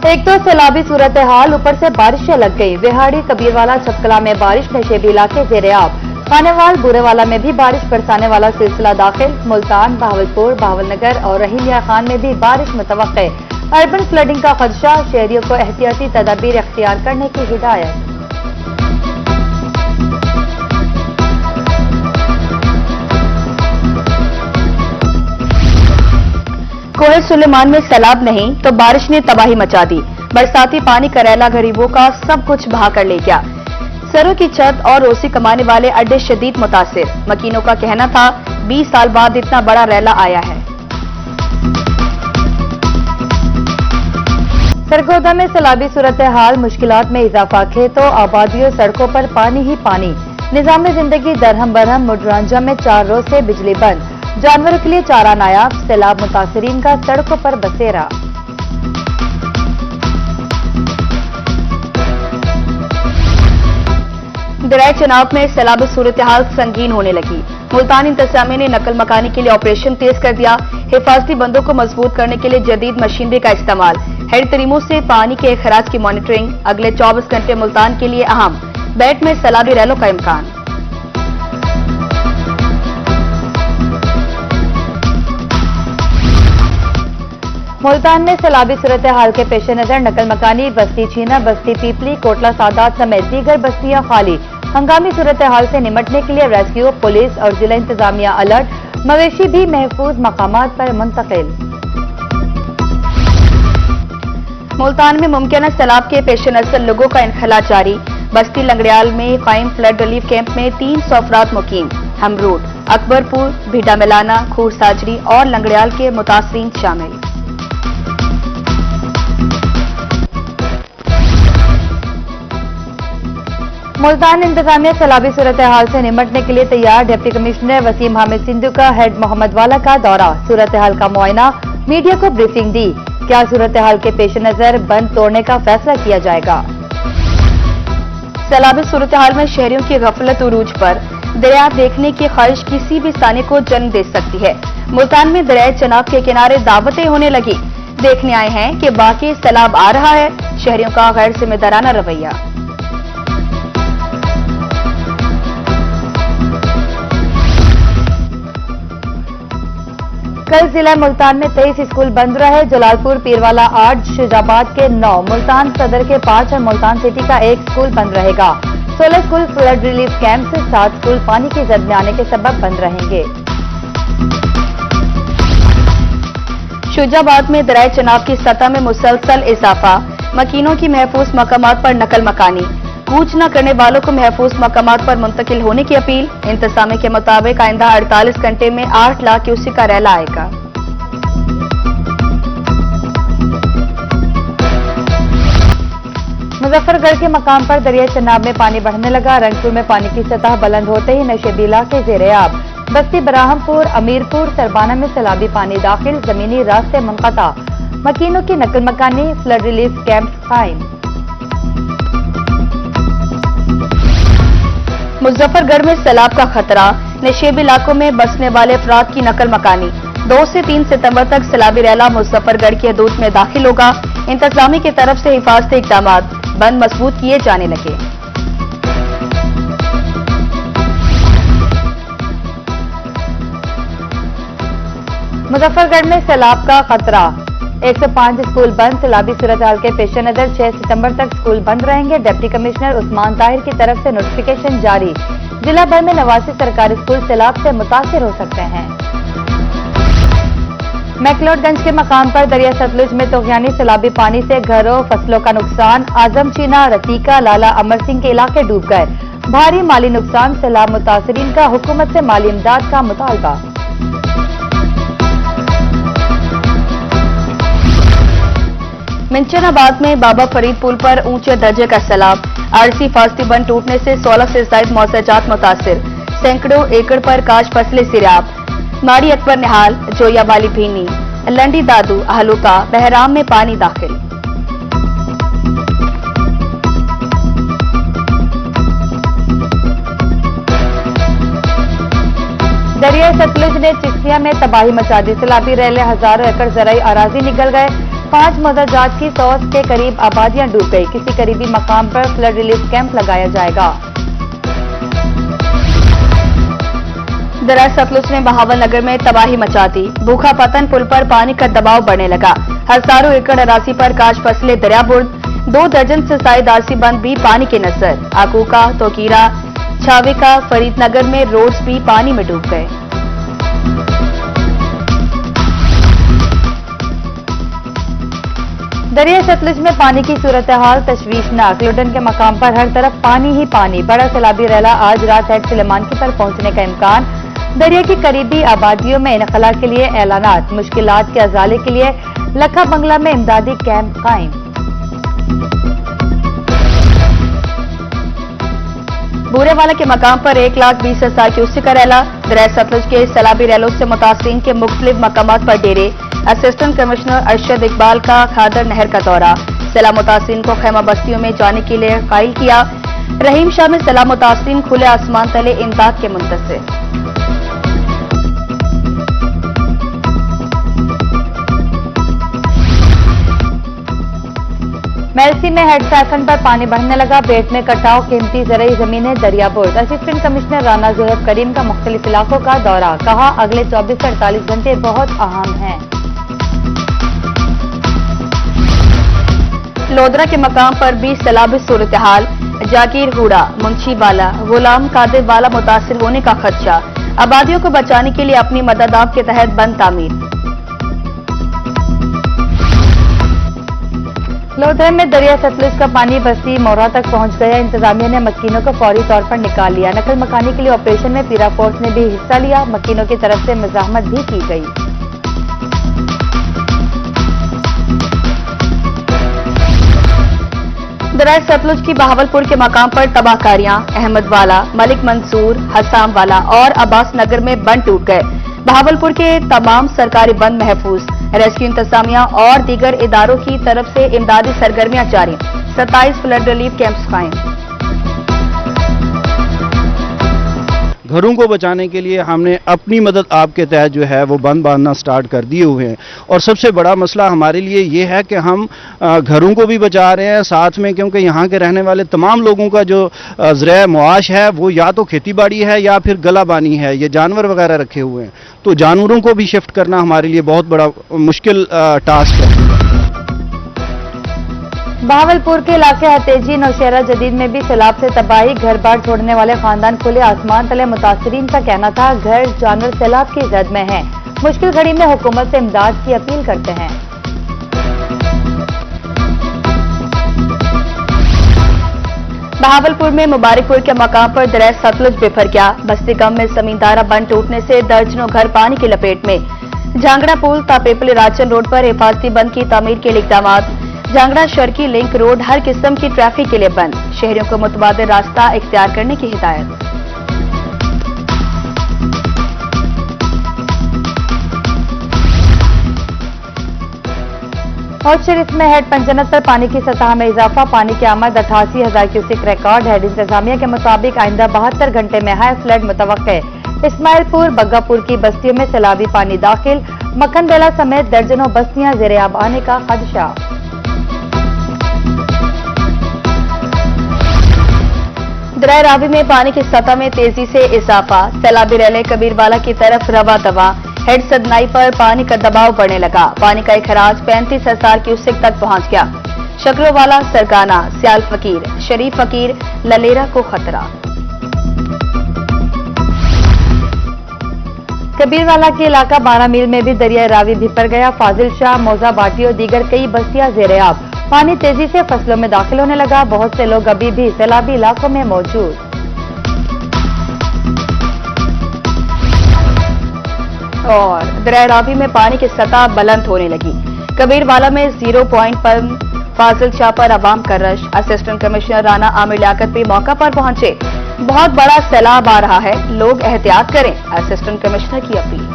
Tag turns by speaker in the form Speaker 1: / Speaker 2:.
Speaker 1: एक तो सैलाबी सूरत हाल, ऊपर से बारिशें लग गई। विहाड़ी, कबीरवाला, छपकला में बारिश, नशेबी इलाके जेरेआब। खानेवाल, बुरेवाला में भी बारिश बरसाने वाला सिलसिला दाखिल। मुल्तान, बहावलपुर, बहावलनगर और रहीलिया खान में भी बारिश मुतवक्के। अर्बन फ्लडिंग का खदशा, शहरियों को एहतियाती तदाबीर इख्तियार करने की हिदायत। कोहे सुलेमान में सैलाब नहीं तो बारिश ने तबाही मचा दी। बरसाती पानी करेला गरीबों का सब कुछ बहा कर ले गया। सरों की छत और रोसी कमाने वाले अड्डे शदीद मुतासिर। मकीनों का कहना था 20 साल बाद इतना बड़ा रैला आया है। सरगोदा में सैलाबी सूरत हाल, मुश्किलात में इजाफा। खेतों, आबादियों, सड़कों पर पानी ही पानी। निजाम जिंदगी दरहम बरहम। मुडरांजा में 4 रोज से बिजली बंद। जानवरों के लिए चारा नायाब। सैलाब मुतासरीन का सड़कों पर बसेरा। दरिया चनाब में सैलाब सूरत हाल संगीन होने लगी। मुल्तान इंतजामिया ने नकल मकानी के लिए ऑपरेशन तेज कर दिया। हिफाजती बंदों को मजबूत करने के लिए जदीद मशीनरी का इस्तेमाल। हेड तरीमों से पानी के खराज की मॉनिटरिंग। अगले 24 घंटे मुल्तान के लिए अहम। बैट में सैलाबी रैलों का इम्कान। मुल्तान में सैलाबी सूरत हाल के पेश नजर नकल मकानी, बस्ती छीना, बस्ती पीपली, कोटला सादात समेत दीगर बस्तियां खाली। हंगामी सूरत हाल से निमटने के लिए रेस्क्यू, पुलिस और जिला इंतजामिया अलर्ट। मवेशी भी महफूज मकामात पर मुंतकिल। मुल्तान में मुमकिन सैलाब के पेश नजर लोगों का इनखला जारी। बस्ती लंगड़ियाल में कायम फ्लड रिलीफ कैंप में 300 अफराद मुकीम। हमरूड, अकबरपुर, भीडा मिलाना, खूर साजरी और लंगड़ियाल के मुतासरीन शामिल। मुल्तान इंतजामिया सैलाबी सूरत हाल से निमटने के लिए तैयार। डिप्टी कमिश्नर वसीम हामिद सिंधु का हेड मोहम्मद वाला का दौरा। सूरत हाल का मुआयना, मीडिया को ब्रीफिंग दी। क्या सूरत हाल के पेश नजर बंद तोड़ने का फैसला किया जाएगा। सैलाबी सूरत हाल में शहरियों की गफलत उरूज पर। दरिया देखने की ख्वाहिश किसी भी साने को जन्म दे सकती है। मुल्तान में दरिया चनाब के किनारे दावतें होने लगी। देखने आए हैं कि बाकी सैलाब आ रहा है। शहरियों का गैर जिम्मेदाराना रवैया। कल जिला मुल्तान में 23 स्कूल बंद रहे। जलालपुर, पीरवाला 8, शुजाबाद के 9, मुल्तान सदर के 5 और मुल्तान सिटी का 1 स्कूल बंद रहेगा। 16 स्कूल फ्लड रिलीफ कैंप से, 7 स्कूल पानी की जद में आने के सबब बंद रहेंगे। शुजाबाद में दरिया चनाब की सतह में मुसलसल इजाफा। मकीनों की महफूज मकामात पर नकल मकानी। कूच न करने वालों को महफूज मकामात पर मुंतकिल होने की अपील। इंतजामिया के मुताबिक आइंदा 48 घंटे में 8 लाख क्यूसेक का रैला आएगा। मुजफ्फरगढ़ के मकाम पर दरिया चनाब में पानी बढ़ने लगा। रंगपुर में पानी की सतह बुलंद होते ही नशेबी इलाके जेरेआब। बस्ती बराहमपुर, अमीरपुर, सरबाना में सैलाबी पानी दाखिल। जमीनी रास्ते मुनक़ता। मकीनों की नकल मकानी, फ्लड रिलीफ कैंप कायम। मुजफ्फरगढ़ में सैलाब का खतरा। नशेबी इलाकों में बसने वाले अफराद की नकल मकानी। 2 से 3 सितंबर तक सैलाबी रैला मुजफ्फरगढ़ की हदूद में दाखिल होगा। इंतजामिया की तरफ से हिफाजती इक़दामात बंद मजबूत किए जाने लगे। मुजफ्फरगढ़ में सैलाब का खतरा। 105 स्कूल बंद। सैलाबी सूरत हाल के पेश नजर 6 सितंबर तक स्कूल बंद रहेंगे। डिप्टी कमिश्नर उस्मान ताहिर की तरफ से नोटिफिकेशन जारी। जिला भर में 89 सरकारी स्कूल सैलाब से मुतासिर हो सकते हैं। मैकलोडगंज के मकाम पर दरिया सतलुज में तूफानी सैलाबी पानी से घरों, फसलों का नुकसान। आजमचीना, रतीका, लाला अमर सिंह के इलाके डूब गए। भारी माली नुकसान। सैलाब मुतासरीन का हुकूमत से माली इमदाद का मुतालबा। मिंचनाबाद में बाबा फरीद पुल पर ऊंचे दर्जे का सैलाब। आरसी फास्ती बंद टूटने से 16 से ज्यादा मौसजात मुतासिर। सैकड़ों एकड़ पर काश फसलें सिराब। माड़ी अकबर निहाल, जोया वाली भीनी, लंडी दादू, आहलुका, बहराम में पानी दाखिल। दरिया सतलुज ने चिश्तिया में तबाही मचा दी। सैलाबी रैले हजारों एकड़ ज़राई अराजी निकल गए। 5 मदरजात की 100 के करीब आबादियां डूब गई। किसी करीबी मकाम पर फ्लड रिलीफ कैंप लगाया जाएगा। दरिया सतलुज ने बहावल नगर में तबाही मचा दी। भूखा पतन पुल पर पानी का दबाव बढ़ने लगा। हजारों एकड़ अराजी पर काश फसले दरिया बुर्द। 2 दर्जन से शायद आरसी बंद भी पानी के नजर। आकूका, तोकीरा, छाविका, फरीदनगर में रोड्स भी पानी में डूब गए। दरिया सतलुज में पानी की सूरत हाल तशवीशनाक। लुडन के मकाम पर हर तरफ पानी ही पानी। बड़ा सैलाबी रैला आज रात हेड सुलेमानकी पर पहुंचने का इम्कान। दरिया की करीबी आबादियों में इनखला के लिए ऐलानात। मुश्किलात के अजाले के लिए लखा बंगला में इमदादी कैंप कायम। बूरेवाला के मकाम पर 1,20,000 क्यूसेक का रैला। दरिया सतलुज के सैलाबी रैलों से मुतासिरीन के मुख्तलिफ मकामात पर डेरे। असिस्टेंट कमिश्नर अरशद इकबाल का खादर नहर का दौरा। सैलाब मुतासिरीन को खैमा बस्तियों में जाने के लिए कायल किया। रहीम शाह में सैलाब मुतासिरीन खुले आसमान तले इमदाद के मुंतज़िर। मेलसी में हेड साइफन पर पानी बढ़ने लगा। बेट में कटाव, कीमती ज़रई जमीनें दरिया बुर्द। असिस्टेंट कमिश्नर राना ज़ोहैब करीम का मुख्तलिफ इलाकों का दौरा। कहा अगले 24 से 48 घंटे बहुत अहम हैं। लोधरा के मकाम पर भी सैलाबी सूरत हाल। जाकिर हुड़ा, मुंशी वाला, गुलाम कादिर वाला मुतासिर होने का खदशा। आबादियों को बचाने के लिए अपनी मदद आप के तहत बंद तामीर। लोधरा में दरिया सतलुज का पानी बस्ती मोरा तक पहुंच गया। इंतजामिया ने मकीनों को फौरी तौर पर निकाल लिया। नकल मकानी के लिए ऑपरेशन में पीरा फोर्स ने भी हिस्सा लिया। मकीनों की तरफ से मजाहमत भी की गई। दरिया सतलुज की बहावलपुर के मकाम पर तबाहकारियां। अहमद वाला, मलिक मंसूर, हसाम वाला और अब्बास नगर में बंद टूट गए। बहावलपुर के तमाम सरकारी बंद महफूज। रेस्क्यू इंतजामिया और दीगर इदारों की तरफ से इमदादी सरगर्मियां जारी। 27 फ्लड रिलीफ कैंप्स कायम।
Speaker 2: घरों को बचाने के लिए हमने अपनी मदद आपके तहत जो है वो बंद बांधना स्टार्ट कर दिए हुए हैं। और सबसे बड़ा मसला हमारे लिए ये है कि हम घरों को भी बचा रहे हैं साथ में, क्योंकि यहाँ के रहने वाले तमाम लोगों का जो ज़रिया मुआश है वो या तो खेती बाड़ी है या फिर गलाबानी है। ये जानवर वगैरह रखे हुए हैं, तो जानवरों को भी शिफ्ट करना हमारे लिए बहुत बड़ा मुश्किल टास्क है।
Speaker 1: बहावलपुर के इलाके हतेजी, नौशहरा जदीद में भी सैलाब से तबाही। घर बार छोड़ने वाले खानदान खुले आसमान तले। मुतासिरीन का कहना था घर जानवर सैलाब की जद में हैं। मुश्किल घड़ी में हुकूमत से इमदाद की अपील करते हैं। बहावलपुर में मुबारकपुर के मकाम पर दरिया सतलुज बिफर गया। बस्ती गम में जमींदारा बंद टूटने से दर्जनों घर पानी की लपेट में। झांगड़ा पुल तापेपली राजन रोड पर हिफाजती बंद की तामीर के लिए इक़दामात। झांगड़ा शर्की लिंक रोड हर किस्म की ट्रैफिक के लिए बंद। शहरियों को मुतबादिल रास्ता इख्तियार करने की हिदायत। हौज शरीफ में हेड पंजनत पर पानी की सतह में इजाफा। पानी की आमद 88,000 क्यूसेक रिकॉर्ड। हेड इंतजामिया के मुताबिक आइंदा 72 घंटे में हाई फ्लड मुतवक्के। इस्माइलपुर, बग्गापुर की बस्तियों में सैलाबी पानी दाखिल। मक्खन बेला समेत दर्जनों बस्तियां ज़ेर-ए-आब आने का खदशा। दरिया रावी में पानी की सतह में तेजी से इजाफा। सैलाबी रैले कबीरवाला की तरफ रवा दवा। हेड सदनाई पर पानी का दबाव बढ़ने लगा। पानी का एक खराज 35,000 क्यूसेक तक पहुंच गया। शकरोवाला, सरगाना, सियाल फकीर, शरीफ फकीर, ललेरा को खतरा। कबीरवाला के इलाका 12 मील में भी दरिया रावी भिपर गया। फाजिल शाह, मौजा बाटी और दीगर कई बस्तियां ज़ेर-ए-आब। पानी तेजी से फसलों में दाखिल होने लगा। बहुत से लोग अभी भी सैलाबी इलाकों में मौजूद। और दरिया रावी में पानी की सतह बुलंद होने लगी। कबीरवाला में 0 पॉइंट पर फाजिल शाह पर अवाम का rush. Assistant commissioner Rana Aamir Liaquat भी मौका पर पहुंचे। बहुत बड़ा सैलाब आ रहा है, लोग एहतियात करें। असिस्टेंट कमिश्नर की अपील।